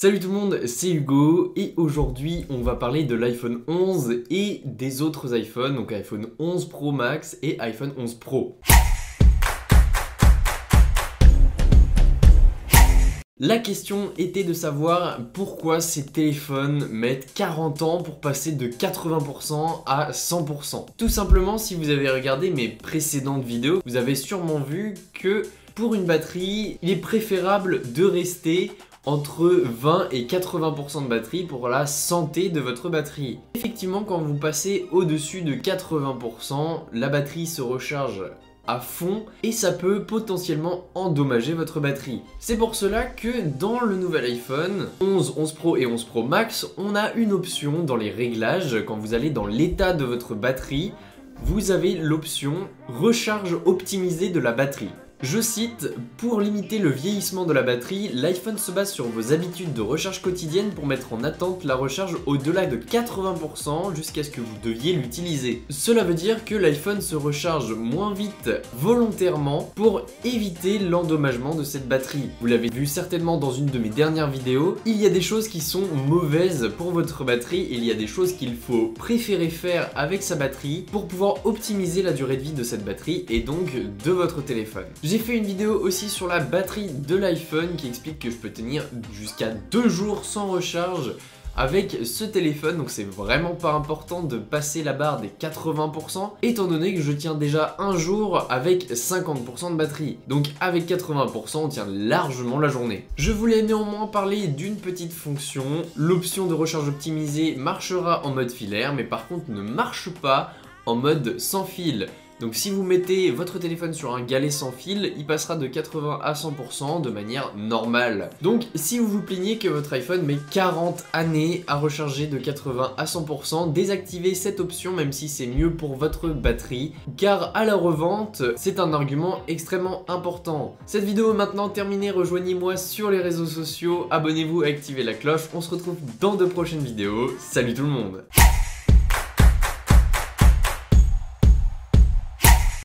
Salut tout le monde, c'est Hugo et aujourd'hui on va parler de l'iPhone 11 et des autres iPhones, donc iPhone 11 Pro Max et iPhone 11 Pro. La question était de savoir pourquoi ces téléphones mettent 40 ans pour passer de 80% à 100%. Tout simplement, si vous avez regardé mes précédentes vidéos, vous avez sûrement vu que pour une batterie, il est préférable de rester entre 20 et 80% de batterie pour la santé de votre batterie. Effectivement, quand vous passez au-dessus de 80%, la batterie se recharge à fond et ça peut potentiellement endommager votre batterie. C'est pour cela que dans le nouvel iPhone 11, 11 Pro et 11 Pro Max, on a une option dans les réglages. Quand vous allez dans l'état de votre batterie, vous avez l'option recharge optimisée de la batterie. Je cite, pour limiter le vieillissement de la batterie, l'iPhone se base sur vos habitudes de recharge quotidienne pour mettre en attente la recharge au-delà de 80% jusqu'à ce que vous deviez l'utiliser. Cela veut dire que l'iPhone se recharge moins vite volontairement pour éviter l'endommagement de cette batterie. Vous l'avez vu certainement dans une de mes dernières vidéos, il y a des choses qui sont mauvaises pour votre batterie et il y a des choses qu'il faut préférer faire avec sa batterie pour pouvoir optimiser la durée de vie de cette batterie et donc de votre téléphone. J'ai fait une vidéo aussi sur la batterie de l'iPhone qui explique que je peux tenir jusqu'à 2 jours sans recharge avec ce téléphone, donc c'est vraiment pas important de passer la barre des 80% étant donné que je tiens déjà un jour avec 50% de batterie. Donc avec 80% on tient largement la journée. Je voulais néanmoins parler d'une petite fonction. L'option de recharge optimisée marchera en mode filaire mais par contre ne marche pas en mode sans fil. Donc si vous mettez votre téléphone sur un galet sans fil, il passera de 80 à 100% de manière normale. Donc si vous vous plaignez que votre iPhone met 40 années à recharger de 80 à 100%, désactivez cette option même si c'est mieux pour votre batterie, car à la revente, c'est un argument extrêmement important. Cette vidéo est maintenant terminée, rejoignez-moi sur les réseaux sociaux, abonnez-vous et activez la cloche, on se retrouve dans de prochaines vidéos. Salut tout le monde!